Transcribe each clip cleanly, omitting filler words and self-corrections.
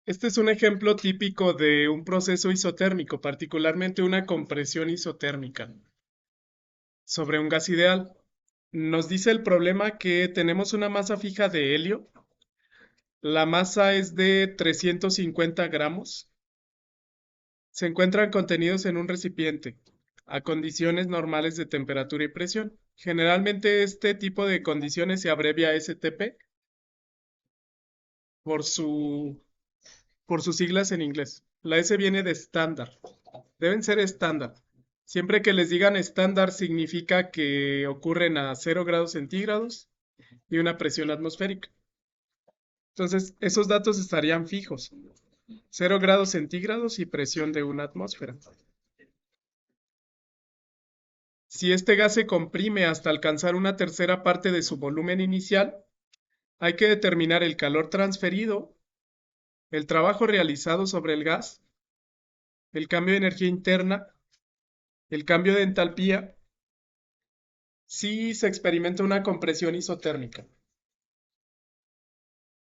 Este es un ejemplo típico de un proceso isotérmico, particularmente una compresión isotérmica sobre un gas ideal. Nos dice el problema que tenemos una masa fija de helio. La masa es de 350 gramos. Se encuentran contenidos en un recipiente a condiciones normales de temperatura y presión. Generalmente este tipo de condiciones se abrevia STP por por sus siglas en inglés. La S viene de estándar. Deben ser estándar. Siempre que les digan estándar significa que ocurren a 0 °C y una presión atmosférica. Entonces, esos datos estarían fijos. 0 °C y presión de una atmósfera. Si este gas se comprime hasta alcanzar una tercera parte de su volumen inicial, hay que determinar el calor transferido, el trabajo realizado sobre el gas, el cambio de energía interna, el cambio de entalpía, si se experimenta una compresión isotérmica.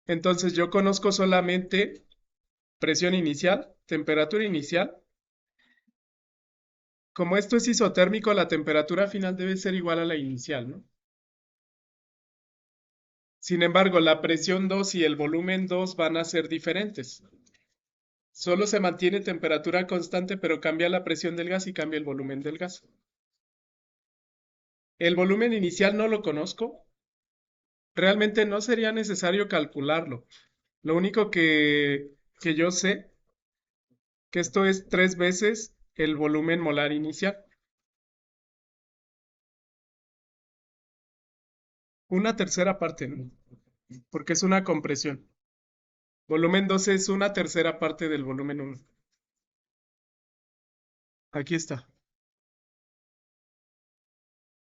Entonces yo conozco solamente presión inicial, temperatura inicial. Como esto es isotérmico, la temperatura final debe ser igual a la inicial, ¿no? Sin embargo, la presión 2 y el volumen 2 van a ser diferentes. Solo se mantiene temperatura constante, pero cambia la presión del gas y cambia el volumen del gas. El volumen inicial no lo conozco. Realmente no sería necesario calcularlo. Lo único que yo sé que esto es 3 veces el volumen molar inicial. Una tercera parte, ¿no? Porque es una compresión. Volumen 12 es una tercera parte del volumen 1. Aquí está.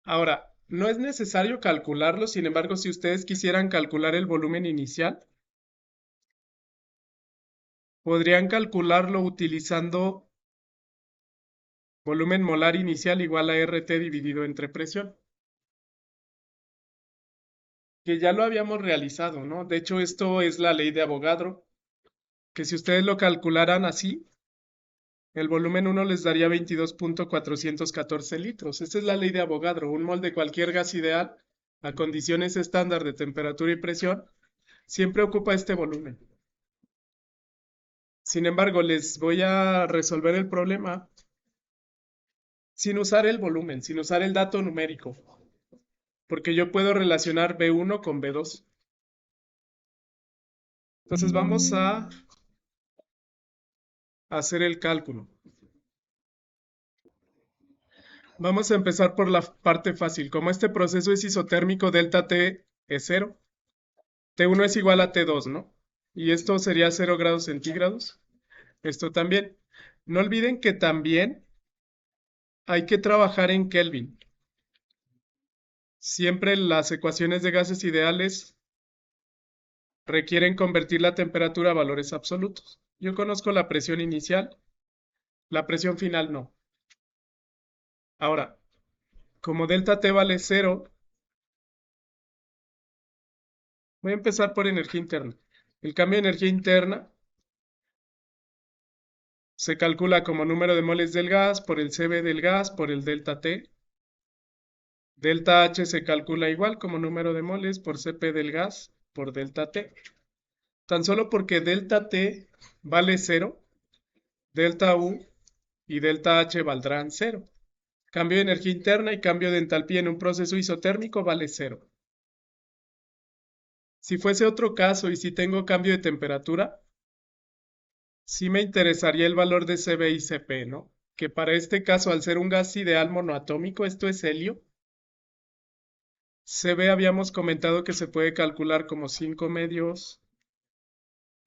Ahora, no es necesario calcularlo, sin embargo, si ustedes quisieran calcular el volumen inicial, podrían calcularlo utilizando volumen molar inicial igual a RT dividido entre presión, que ya lo habíamos realizado, ¿no? De hecho, esto es la ley de Avogadro, que si ustedes lo calcularan así, el volumen 1 les daría 22.414 litros. Esta es la ley de Avogadro. Un mol de cualquier gas ideal a condiciones estándar de temperatura y presión siempre ocupa este volumen. Sin embargo, les voy a resolver el problema sin usar el volumen, sin usar el dato numérico, porque yo puedo relacionar B1 con B2. Entonces vamos a hacer el cálculo. Vamos a empezar por la parte fácil. Como este proceso es isotérmico, delta T es 0. T1 es igual a T2, ¿no? Y esto sería 0 °C. Esto también. No olviden que también hay que trabajar en Kelvin. Siempre las ecuaciones de gases ideales requieren convertir la temperatura a valores absolutos. Yo conozco la presión inicial, la presión final no. Ahora, como delta T vale 0, voy a empezar por energía interna. El cambio de energía interna se calcula como número de moles del gas por el Cv del gas por el delta T. Delta H se calcula igual como número de moles por Cp del gas por delta T. Tan solo porque delta T vale 0, delta U y delta H valdrán 0. Cambio de energía interna y cambio de entalpía en un proceso isotérmico vale 0. Si fuese otro caso y si tengo cambio de temperatura, sí me interesaría el valor de Cb y Cp, ¿no? Que para este caso, al ser un gas ideal monoatómico, esto es helio. Cb habíamos comentado que se puede calcular como 5 medios.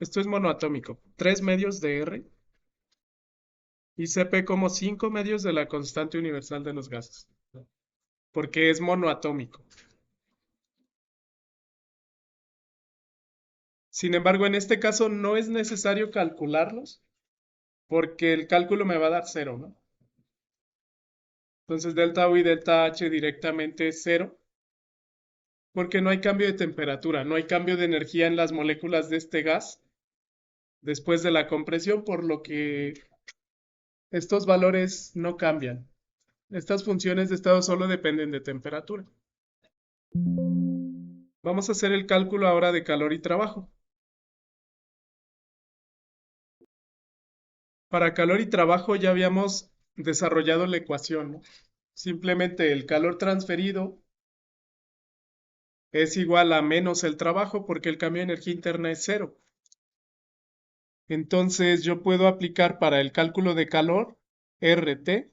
Esto es monoatómico. 3 medios de R. Y Cp como 5 medios de la constante universal de los gases. Porque es monoatómico. Sin embargo, en este caso no es necesario calcularlos porque el cálculo me va a dar 0, ¿no? Entonces delta U y delta H directamente es 0 porque no hay cambio de temperatura, no hay cambio de energía en las moléculas de este gas después de la compresión, por lo que estos valores no cambian. Estas funciones de estado solo dependen de temperatura. Vamos a hacer el cálculo ahora de calor y trabajo. Para calor y trabajo ya habíamos desarrollado la ecuación, ¿no? Simplemente el calor transferido es igual a menos el trabajo porque el cambio de energía interna es cero. Entonces yo puedo aplicar para el cálculo de calor RT,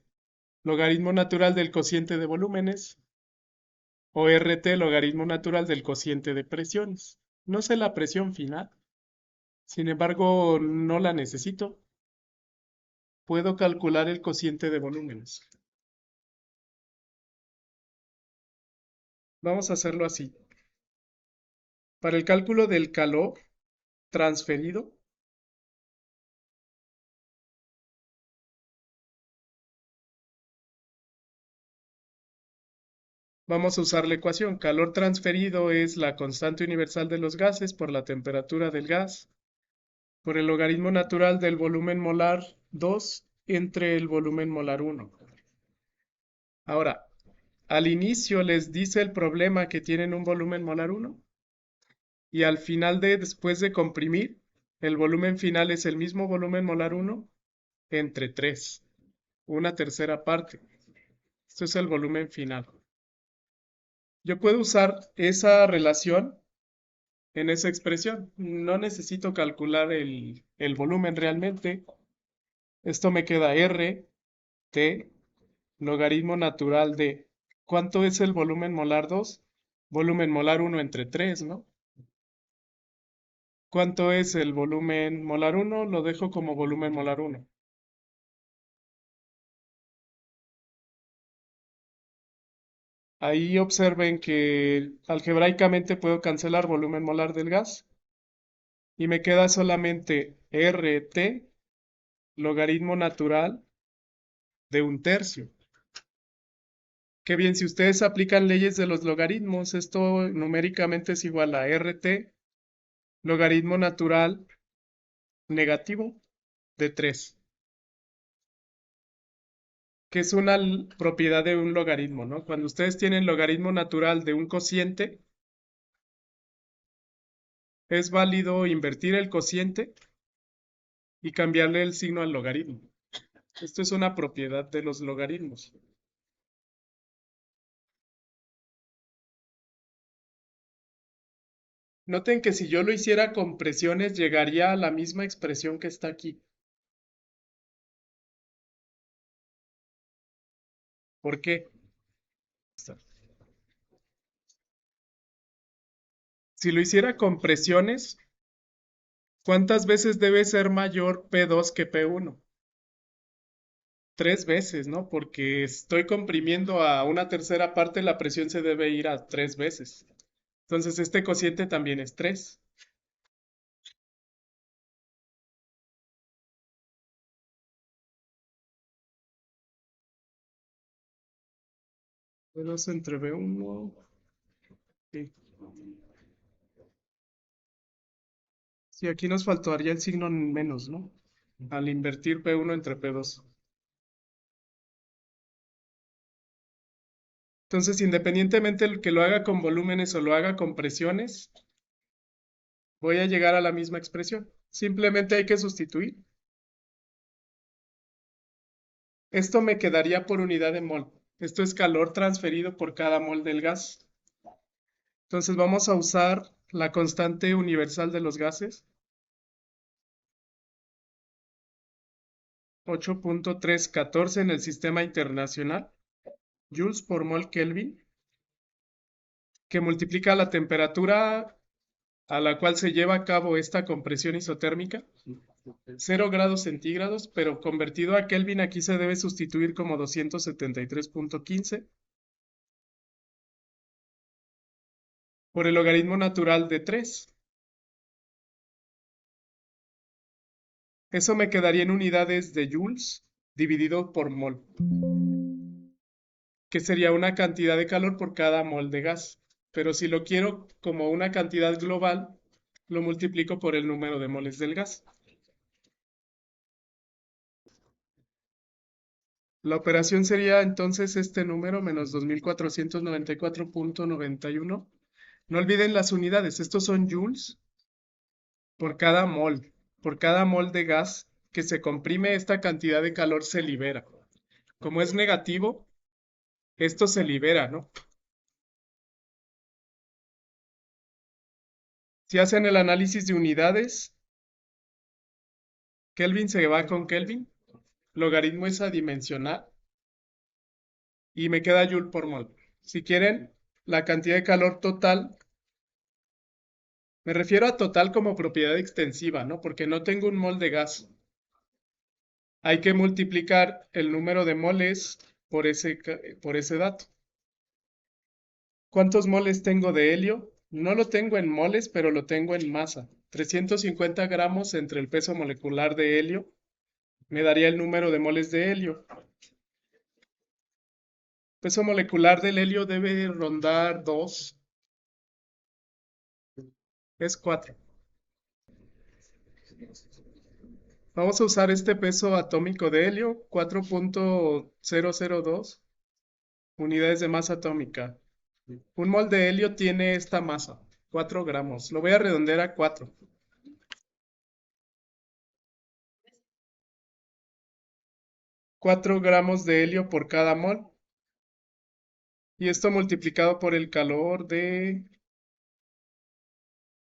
logaritmo natural del cociente de volúmenes, o RT, logaritmo natural del cociente de presiones. No sé la presión final, sin embargo no la necesito. Puedo calcular el cociente de volúmenes. Vamos a hacerlo así. Para el cálculo del calor transferido, vamos a usar la ecuación. Calor transferido es la constante universal de los gases por la temperatura del gas, por el logaritmo natural del volumen molar 2 entre el volumen molar 1. Ahora, al inicio les dice el problema que tienen un volumen molar 1 y al final después de comprimir, el volumen final es el mismo volumen molar 1 entre 3, una tercera parte. Esto es el volumen final. Yo puedo usar esa relación en esa expresión. No necesito calcular el volumen realmente. Esto me queda R, T, logaritmo natural de ¿cuánto es el volumen molar 2? Volumen molar 1 entre 3, ¿no? ¿Cuánto es el volumen molar 1? Lo dejo como volumen molar 1. Ahí observen que algebraicamente puedo cancelar volumen molar del gas y me queda solamente RT, logaritmo natural de un tercio. Qué bien, si ustedes aplican leyes de los logaritmos, esto numéricamente es igual a RT, logaritmo natural negativo de 3, que es una propiedad de un logaritmo, ¿no? Cuando ustedes tienen logaritmo natural de un cociente, es válido invertir el cociente y cambiarle el signo al logaritmo. Esto es una propiedad de los logaritmos. Noten que si yo lo hiciera con presiones, llegaría a la misma expresión que está aquí. ¿Por qué? Si lo hiciera con presiones, ¿cuántas veces debe ser mayor P2 que P1? 3 veces, ¿no? Porque estoy comprimiendo a una tercera parte, la presión se debe ir a 3 veces. Entonces este cociente también es 3. P2 entre B1. Sí. Sí, aquí nos faltaría el signo menos, ¿no? Al invertir P1 entre P2. Entonces, independientemente de que lo haga con volúmenes o lo haga con presiones, voy a llegar a la misma expresión. Simplemente hay que sustituir. Esto me quedaría por unidad de mol. Esto es calor transferido por cada mol del gas. Entonces vamos a usar la constante universal de los gases. 8.314 en el sistema internacional. Joules por mol Kelvin. Que multiplica la temperatura a la cual se lleva a cabo esta compresión isotérmica, 0 grados centígrados, pero convertido a Kelvin aquí se debe sustituir como 273.15 por el logaritmo natural de 3. Eso me quedaría en unidades de joules dividido por mol, que sería una cantidad de calor por cada mol de gas. Pero si lo quiero como una cantidad global, lo multiplico por el número de moles del gas. La operación sería entonces este número menos 2494.91. No olviden las unidades, estos son joules por cada mol. Por cada mol de gas que se comprime, esta cantidad de calor se libera. Como es negativo, esto se libera, ¿no? Si hacen el análisis de unidades, Kelvin se va con Kelvin, logaritmo es adimensional y me queda joule por mol. Si quieren, la cantidad de calor total, me refiero a total como propiedad extensiva, ¿no? Porque no tengo un mol de gas. Hay que multiplicar el número de moles por ese dato. ¿Cuántos moles tengo de helio? No lo tengo en moles, pero lo tengo en masa. 350 gramos entre el peso molecular de helio me daría el número de moles de helio. El peso molecular del helio debe rondar 2, es 4. Vamos a usar este peso atómico de helio, 4.002 unidades de masa atómica. Un mol de helio tiene esta masa, 4 gramos. Lo voy a redondear a 4. 4 gramos de helio por cada mol. Y esto multiplicado por el calor de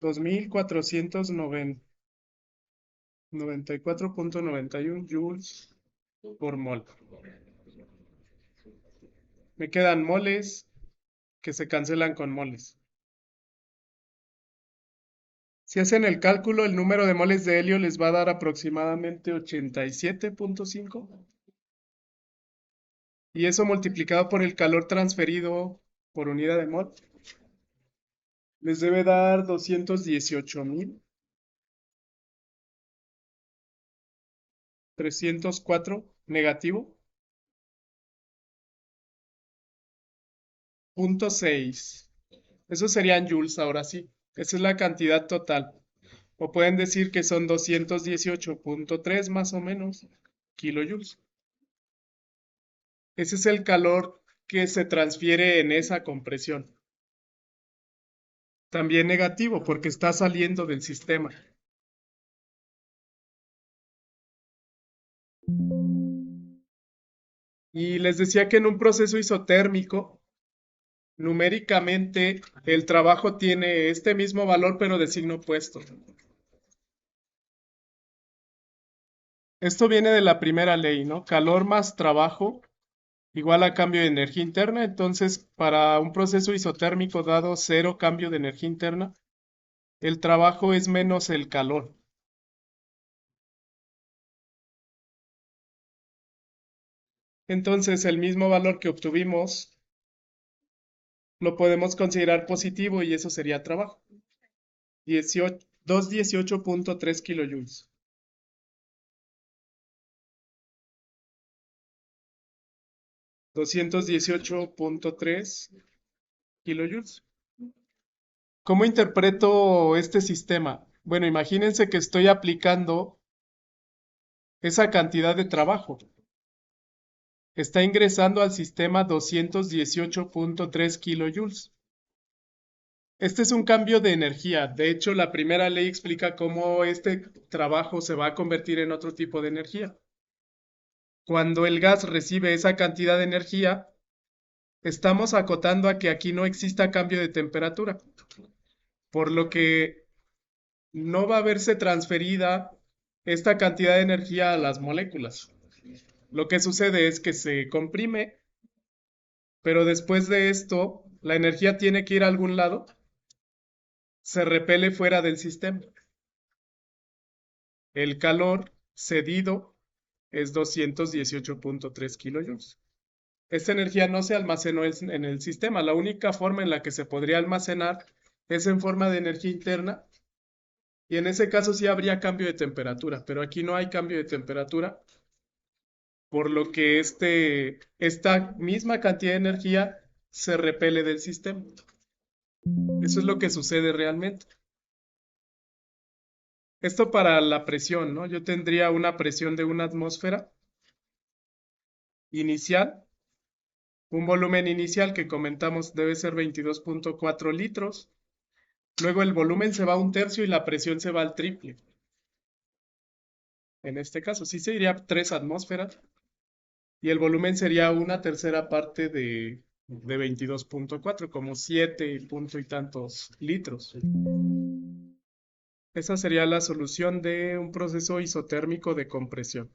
2494.91 joules por mol. Me quedan moles que se cancelan con moles. Si hacen el cálculo, el número de moles de helio les va a dar aproximadamente 87.5. Y eso multiplicado por el calor transferido por unidad de mol, les debe dar 218.304 negativo. 0.6. Esos serían joules ahora sí. Esa es la cantidad total. O pueden decir que son 218.3 más o menos kilojoules. Ese es el calor que se transfiere en esa compresión. También negativo porque está saliendo del sistema. Y les decía que en un proceso isotérmico, numéricamente, el trabajo tiene este mismo valor pero de signo opuesto. Esto viene de la primera ley, ¿no? Calor más trabajo igual a cambio de energía interna. Entonces, para un proceso isotérmico dado cero cambio de energía interna, el trabajo es menos el calor. Entonces, el mismo valor que obtuvimos lo podemos considerar positivo y eso sería trabajo. 218.3 kilojoules. 218.3 kilojoules. ¿Cómo interpreto este sistema? Bueno, imagínense que estoy aplicando esa cantidad de trabajo. Está ingresando al sistema 218.3 kilojoules. Este es un cambio de energía. De hecho, la primera ley explica cómo este trabajo se va a convertir en otro tipo de energía. Cuando el gas recibe esa cantidad de energía, estamos acotando a que aquí no exista cambio de temperatura, por lo que no va a verse transferida esta cantidad de energía a las moléculas. Lo que sucede es que se comprime, pero después de esto, la energía tiene que ir a algún lado, se repele fuera del sistema. El calor cedido es 218.3 kilojoules. Esta energía no se almacenó en el sistema. La única forma en la que se podría almacenar es en forma de energía interna. Y en ese caso sí habría cambio de temperatura, pero aquí no hay cambio de temperatura, por lo que esta misma cantidad de energía se repele del sistema. Eso es lo que sucede realmente. Esto para la presión, ¿no? Yo tendría una presión de 1 atmósfera inicial, un volumen inicial que comentamos debe ser 22.4 litros. Luego el volumen se va a un tercio y la presión se va al triple. En este caso, sí se iría 3 atmósferas. Y el volumen sería una tercera parte de 22.4, como 7 punto y tantos litros. Esa sería la solución de un proceso isotérmico de compresión.